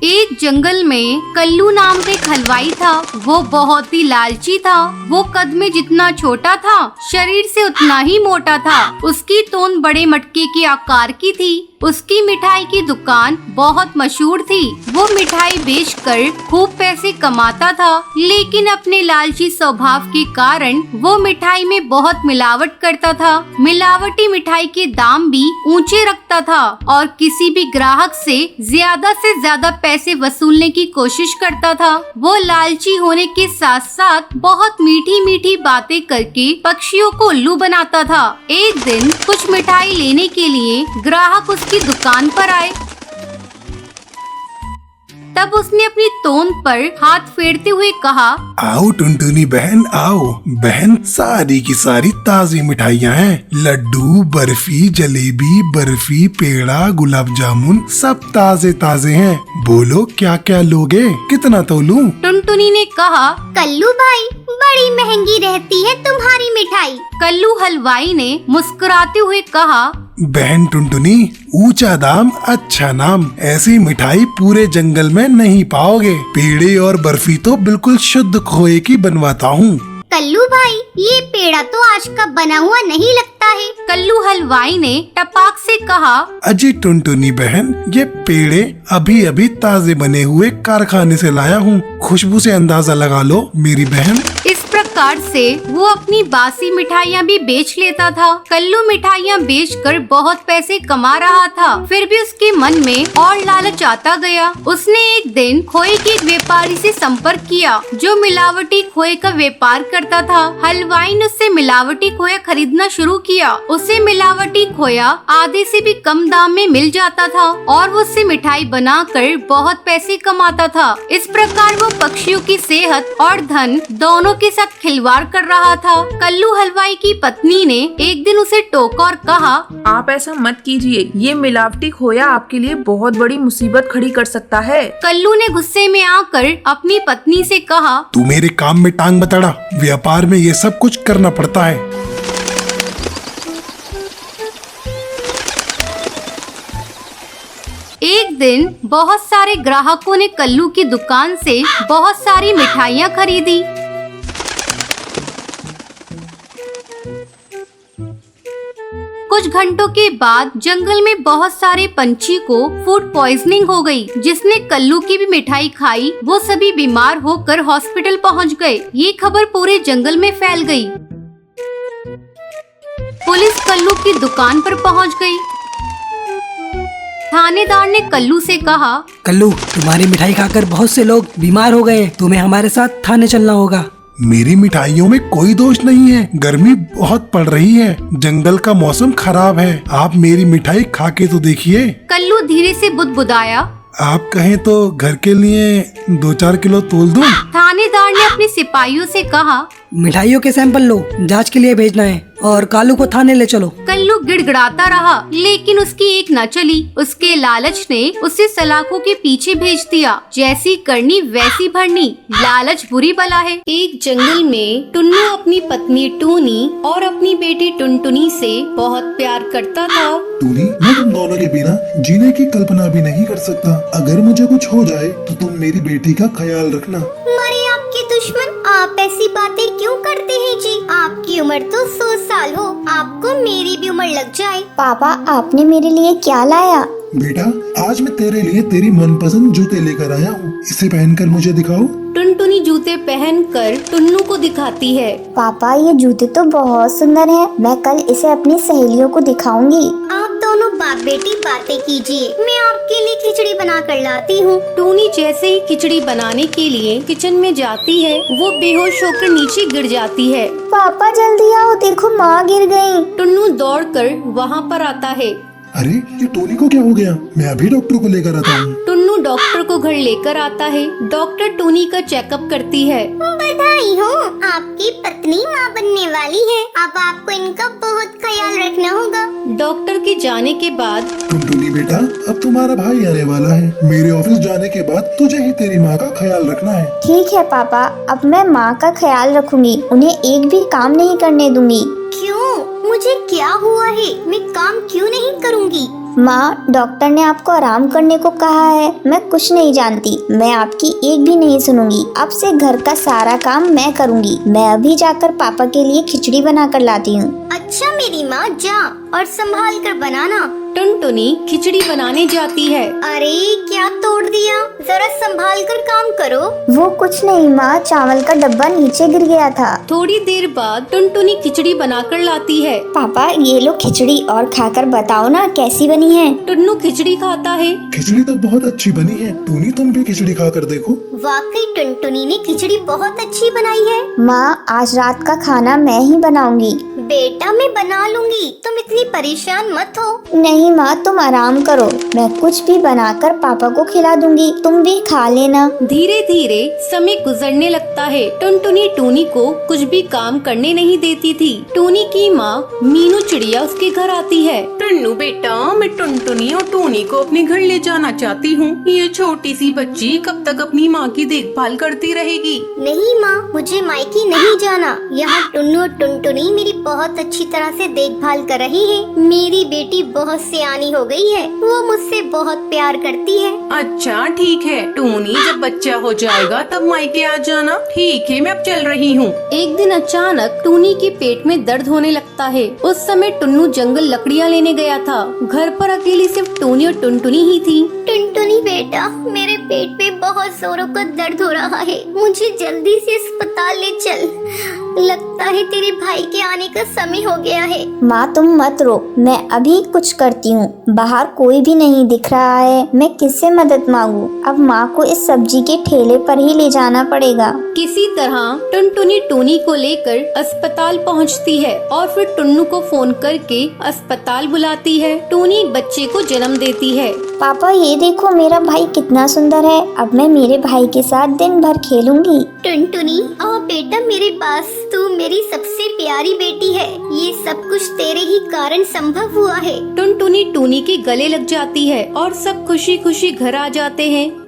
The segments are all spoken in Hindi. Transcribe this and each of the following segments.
एक जंगल में कल्लू नाम का एक हलवाई था। वो बहुत ही लालची था। वो कद में जितना छोटा था, शरीर से उतना ही मोटा था। उसकी तोंद बड़े मटके के आकार की थी। उसकी मिठाई की दुकान बहुत मशहूर थी। वो मिठाई बेचकर खूब पैसे कमाता था, लेकिन अपने लालची स्वभाव के कारण वो मिठाई में बहुत मिलावट करता था। मिलावटी मिठाई के दाम भी ऊंचे रखता था और किसी भी ग्राहक से ज्यादा पैसे वसूलने की कोशिश करता था। वो लालची होने के साथ साथ बहुत मीठी मीठी बातें करके पक्षियों को उल्लू बनाता था। एक दिन कुछ मिठाई लेने के लिए ग्राहक उसकी दुकान पर आए। तब उसने अपनी तोंद पर हाथ फेरते हुए कहा, आओ टुनटुनी बहन आओ। बहन सारी की सारी ताज़ी मिठाइयाँ हैं। लड्डू, बर्फी, जलेबी, बर्फी, पेड़ा, गुलाब जामुन सब ताजे ताजे हैं। बोलो क्या क्या लोगे, कितना तोलूं? टुनटुनी ने कहा, कल्लू भाई बड़ी महंगी रहती है तुम्हारी मिठाई। कल्लू हलवाई ने मुस्कुराते हुए कहा, बहन टुनटुनी ऊंचा दाम अच्छा नाम। ऐसी मिठाई पूरे जंगल में नहीं पाओगे। पेड़े और बर्फी तो बिल्कुल शुद्ध खोए की बनवाता हूँ। कल्लू भाई ये पेड़ा तो आज का बना हुआ नहीं लगता है। कल्लू हलवाई ने टपाक से कहा, अजी टुनटुनी बहन, ये पेड़े अभी अभी ताजे बने हुए कारखाने से लाया हूँ। खुशबू से अंदाजा लगा लो मेरी बहन। इस प्रकार से वो अपनी बासी मिठाइयाँ भी बेच लेता था। कल्लू मिठाइयाँ बेचकर बहुत पैसे कमा रहा था, फिर भी उसके मन में और लालच आता गया। उसने एक दिन खोए के एक व्यापारी से संपर्क किया जो मिलावटी खोए का व्यापार करता था। हलवाई ने उससे मिलावटी खोया खरीदना शुरू किया। उसे मिलावटी खोया आधे से भी कम दाम में मिल जाता था और वो उससे मिठाई बनाकर बहुत पैसे कमाता था। इस प्रकार वो पक्षियों की सेहत और धन दोनों के साथ खिलवाड़ कर रहा था। कल्लू हलवाई की पत्नी ने एक दिन उसे टोका और कहा, आप ऐसा मत कीजिए, ये मिलावटी खोया आपके लिए बहुत बड़ी मुसीबत खड़ी कर सकता है। कल्लू ने गुस्से में आकर अपनी पत्नी से कहा, तू मेरे काम में टांग बतड़ा। व्यापार में ये सब कुछ करना पड़ता है। एक दिन बहुत सारे ग्राहकों ने कल्लू की दुकान से बहुत सारी मिठाइयाँ खरीदी। कुछ घंटों के बाद जंगल में बहुत सारे पंछी को फूड पॉइजनिंग हो गई। जिसने कल्लू की भी मिठाई खाई वो सभी बीमार होकर हॉस्पिटल पहुंच गए। ये खबर पूरे जंगल में फैल गई। पुलिस कल्लू की दुकान पर पहुंच गई। थानेदार ने कल्लू से कहा, कल्लू तुम्हारी मिठाई खाकर बहुत से लोग बीमार हो गए। तुम्हें हमारे साथ थाने चलना होगा। मेरी मिठाइयों में कोई दोष नहीं है। गर्मी बहुत पड़ रही है, जंगल का मौसम खराब है। आप मेरी मिठाई खा के तो देखिए। कल्लू धीरे से बुदबुदाया, आप कहें तो घर के लिए 2-4 किलो तोल दूं? थानेदार ने अपने सिपाहियों से कहा, मिठाइयों के सैंपल लो, जांच के लिए भेजना है और कालू को थाने ले चलो। कल्लू गिड़गिड़ाता रहा, लेकिन उसकी एक न चली। उसके लालच ने उसे सलाखों के पीछे भेज दिया। जैसी करनी वैसी भरनी, लालच बुरी बला है। एक जंगल में टुन्नू अपनी पत्नी टूनी और अपनी बेटी टुनटुनी से बहुत प्यार करता था। टूनी, मैं तुम दोनों के बिना जीने की कल्पना भी नहीं कर सकता। अगर मुझे कुछ हो जाए तो तुम मेरी बेटी का ख्याल रखना। मरे आपके दुश्मन, आप ऐसी बातें क्यों करते हैं जी? आपकी उम्र तो 100 साल हो, आपको मेरी भी उम्र लग जाए। पापा आपने मेरे लिए क्या लाया? बेटा, आज मैं तेरे लिए तेरी मनपसंद जूते लेकर आया हूँ। इसे पहनकर मुझे दिखाओ। टुनटुनी जूते पहनकर टुन्नू को दिखाती है। पापा ये जूते तो बहुत सुंदर हैं। मैं कल इसे अपनी सहेलियों को दिखाऊंगी। आप दोनों बाप बेटी बातें कीजिए, मैं आपके लिए खिचड़ी बना कर लाती हूँ। टूनी जैसे ही खिचड़ी बनाने के लिए किचन में जाती है, वो बेहोश होकर नीचे गिर जाती है। पापा जल्दी आओ, देखो माँ गिर गयी। टुन्नू दौड़कर वहाँ पर आता है। अरे ये टोनी को क्या हो गया? मैं अभी डॉक्टर को लेकर आता हूँ। टुन्नू डॉक्टर को घर लेकर आता है। डॉक्टर टोनी का चेकअप करती है। बधाई हो, आपकी पत्नी माँ बनने वाली है। अब आपको इनका बहुत ख्याल रखना होगा। डॉक्टर के जाने के बाद टुनटुनी बेटा, अब तुम्हारा भाई आने वाला है। मेरे ऑफिस जाने के बाद तुझे ही तेरी माँ का ख्याल रखना है। ठीक है पापा, अब मैं माँ का ख्याल रखूंगी, उन्हें एक भी काम नहीं करने दूंगी। क्यों? मुझे क्या हुआ है? मैं काम क्यों नहीं करूँगी? माँ, डॉक्टर ने आपको आराम करने को कहा है। मैं कुछ नहीं जानती, मैं आपकी एक भी नहीं सुनूंगी। अब से घर का सारा काम मैं करूंगी। मैं अभी जाकर पापा के लिए खिचड़ी बना कर लाती हूँ। अच्छा मेरी माँ, जा और संभाल कर बनाना। टुनटुनी खिचड़ी बनाने जाती है। अरे क्या तोड़ दिया, जरा संभाल कर काम करो। वो कुछ नहीं माँ, चावल का डब्बा नीचे गिर गया था। थोड़ी देर बाद टुनटुनी खिचड़ी बनाकर लाती है। पापा ये लो खिचड़ी, और खाकर बताओ ना कैसी बनी है। टुन्नू खिचड़ी खाता है। खिचड़ी तो बहुत अच्छी बनी है। टूनी, तुम भी खिचड़ी खा कर देखो। वाकई टुनटुनी ने खिचड़ी बहुत अच्छी बनाई है। माँ, आज रात का खाना मैं ही बनाऊंगी। बेटा मैं बना लूंगी, तुम इतनी परेशान मत हो। नहीं माँ, तुम आराम करो, मैं कुछ भी बनाकर पापा को खिला दूंगी, तुम भी खा लेना। धीरे धीरे समय गुजरने लगता है। टुनटुनी टूनी को कुछ भी काम करने नहीं देती थी। टूनी की माँ मीनू चिड़िया उसके घर आती है। टुन्नू बेटा, मैं टुनटुनी और टूनी को अपने घर ले जाना चाहती हूँ। ये छोटी सी बच्ची कब तक अपनी माँ की देखभाल करती रहेगी? नहीं माँ, मुझे मायके नहीं जाना। यहाँ टुन्नू और टुनटुनी मेरी बहुत अच्छी तरह से देखभाल कर रही है। मेरी बेटी बहुत सियानी हो गई है, वो मुझसे बहुत प्यार करती है। अच्छा ठीक है टूनी, जब बच्चा हो जाएगा तब मायके आ जाना। ठीक है, मैं अब चल रही हूँ। एक दिन अचानक टूनी के पेट में दर्द होने लगता है। उस समय टुन्नू जंगल लकड़ियाँ लेने गया था। घर पर अकेली सिर्फ टूनी और टुनटुनी ही थी। टुनटुनी बेटा, मेरे पेट में बहुत जोरों का दर्द हो रहा है, मुझे जल्दी से अस्पताल ले चल। लगता है तेरे भाई के आने का समय हो गया है। माँ तुम मत रो, मैं अभी कुछ करती हूँ। बाहर कोई भी नहीं दिख रहा है, मैं किससे मदद मांगू? अब माँ को इस सब्जी के ठेले पर ही ले जाना पड़ेगा। किसी तरह टुनटुनी टूनी को लेकर अस्पताल पहुंचती है और फिर टुन्नू को फोन करके अस्पताल बुलाती है। टूनी एक बच्चे को जन्म देती है। पापा ये देखो, मेरा भाई कितना सुंदर है। अब मैं मेरे भाई के साथ दिन भर खेलूंगी। टुनटुनी आओ बेटा मेरे पास, तू मेरी सबसे प्यारी बेटी है। ये सब कुछ तेरे ही कारण संभव हुआ है। टुनटुनी टूनी के गले लग जाती है और सब खुशी खुशी घर आ जाते हैं।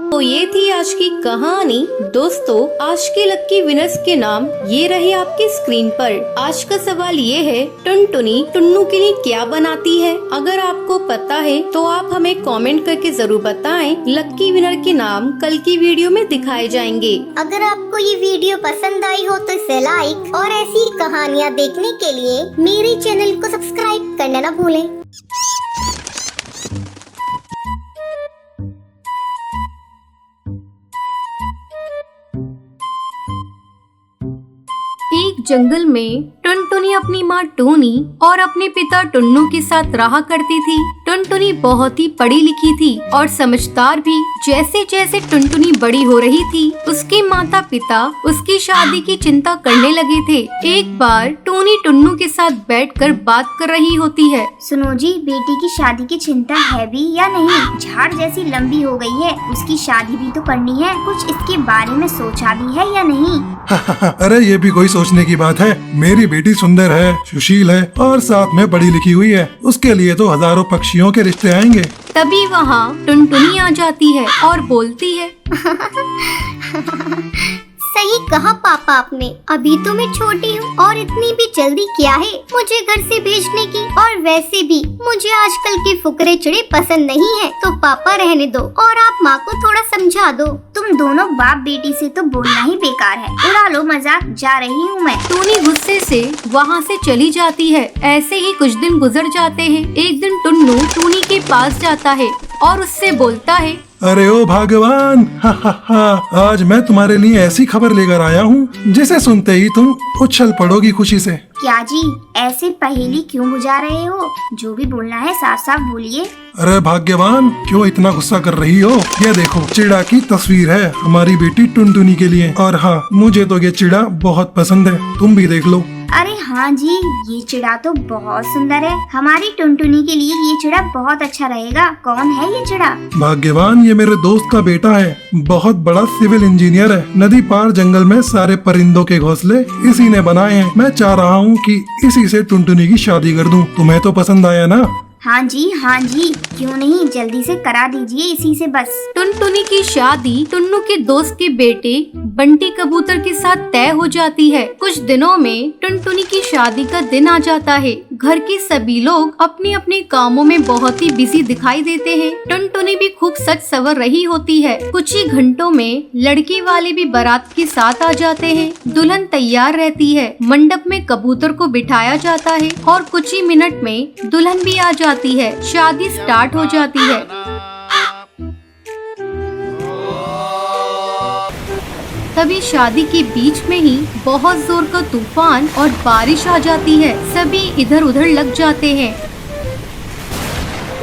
तो ये थी आज की कहानी। दोस्तों, आज के लक्की विनर्स के नाम ये रहे आपके स्क्रीन पर। आज का सवाल ये है, टुनटुनी टुन्नू के लिए क्या बनाती है? अगर आपको पता है तो आप हमें कमेंट करके जरूर बताएं। लक्की विनर के नाम कल की वीडियो में दिखाए जाएंगे। अगर आपको ये वीडियो पसंद आई हो तो इसे लाइक और ऐसी कहानियाँ देखने के लिए मेरे चैनल को सब्सक्राइब करना न भूलें। एक जंगल में टुनटुनी अपनी माँ टूनी और अपने पिता टुन्नू के साथ रहा करती थी। टुनटुनी बहुत ही पढ़ी लिखी थी और समझदार भी। जैसे जैसे टुनटुनी बड़ी हो रही थी, उसके माता पिता उसकी शादी की चिंता करने लगे थे। एक बार टूनी टुन्नू के साथ बैठकर बात कर रही होती है। सुनो जी, बेटी की शादी की चिंता है भी या नहीं? झाड़ जैसी लंबी हो गई है, उसकी शादी भी तो करनी है। कुछ इसके बारे में सोचा भी है या नहीं? अरे ये भी कोई सोचने की बात है। मेरी बेटी सुंदर है, सुशील है और साथ में पढ़ी लिखी हुई है। उसके लिए तो हजारों पक्षियों के रिश्ते आएंगे। तभी वहाँ टुनटुनी आ जाती है और बोलती है, सही कहा पापा आपने। अभी तो मैं छोटी हूँ और इतनी भी जल्दी क्या है मुझे घर से भेजने की। और वैसे भी मुझे आजकल के फुकरे चिड़े पसंद नहीं है, तो पापा रहने दो और आप माँ को थोड़ा समझा दो। तुम दोनों बाप बेटी से तो बोलना ही बेकार है। उड़ा लो मजाक, जा रही हूँ मैं। टूनी गुस्से से वहाँ से चली जाती है। ऐसे ही कुछ दिन गुजर जाते हैं। एक दिन टुन्नू टूनी के पास जाता है और उससे बोलता है, अरे ओ भगवान, आज मैं तुम्हारे लिए ऐसी खबर लेकर आया हूँ जिसे सुनते ही तुम उछल पड़ोगी खुशी से। क्या जी, ऐसे पहेली क्यों बुझा रहे हो? जो भी बोलना है साफ साफ बोलिए। अरे भाग्यवान, क्यों इतना गुस्सा कर रही हो? ये देखो, चिड़ा की तस्वीर है हमारी बेटी टुनटुनी के लिए। और हाँ, मुझे तो ये चिड़ा बहुत पसंद है, तुम भी देख लो। अरे हाँ जी, ये चिड़ा तो बहुत सुंदर है। हमारी टुनटुनी के लिए ये चिड़ा बहुत अच्छा रहेगा। कौन है ये चिड़ा? भाग्यवान, ये मेरे दोस्त का बेटा है। बहुत बड़ा सिविल इंजीनियर है। नदी पार जंगल में सारे परिंदों के घोंसले इसी ने बनाए हैं। मैं चाह रहा हूँ कि इसी से टुनटुनी की शादी कर दूँ। तुम्हें तो पसंद आया ना? हाँ जी, क्यों नहीं, जल्दी से करा दीजिए इसी से बस। टुनटुनी की शादी टुन्नू के दोस्त के बेटे बंटी कबूतर के साथ तय हो जाती है। कुछ दिनों में टुनटुनी की शादी का दिन आ जाता है। घर के सभी लोग अपने अपने कामों में बहुत ही बिजी दिखाई देते हैं। टुनटुनी भी खूब सज सवर रही होती है। कुछ ही घंटों में लड़के वाले भी बारात के साथ आ जाते हैं। दुल्हन तैयार रहती है। मंडप में कबूतर को बिठाया जाता है और कुछ ही मिनट में दुल्हन भी आ जाती है। शादी स्टार्ट हो जाती है। तभी शादी के बीच में ही बहुत जोर का तूफान और बारिश आ जाती है। सभी इधर उधर लग जाते हैं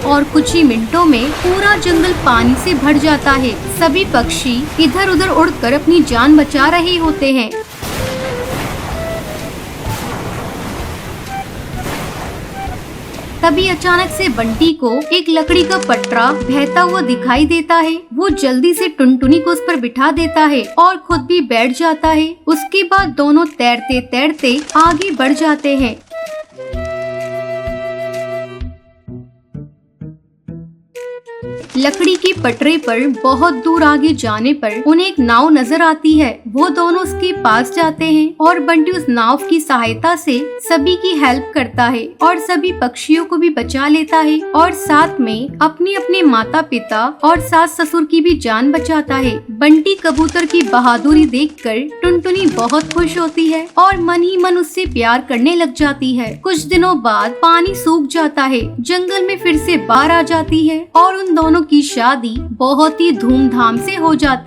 और कुछ ही मिनटों में पूरा जंगल पानी से भर जाता है। सभी पक्षी इधर उधर उड़कर अपनी जान बचा रहे होते हैं। तभी अचानक से बंटी को एक लकड़ी का पटरा बहता हुआ दिखाई देता है। वो जल्दी से टुनटुनी को उस पर बिठा देता है और खुद भी बैठ जाता है। उसके बाद दोनों तैरते तैरते आगे बढ़ जाते हैं। लकड़ी के पटरे पर बहुत दूर आगे जाने पर उन्हें एक नाव नजर आती है। वो दोनों उसके पास जाते हैं और बंटी उस नाव की सहायता से सभी की हेल्प करता है और सभी पक्षियों को भी बचा लेता है और साथ में अपने अपने माता पिता और सास ससुर की भी जान बचाता है। बंटी कबूतर की बहादुरी देखकर टुनटुनी बहुत खुश होती है और मन ही मन उससे प्यार करने लग जाती है। कुछ दिनों बाद पानी सूख जाता है। जंगल में फिर से बाढ़ आ जाती है और उन दोनों की शादी बहुत ही धूमधाम से हो जाती है।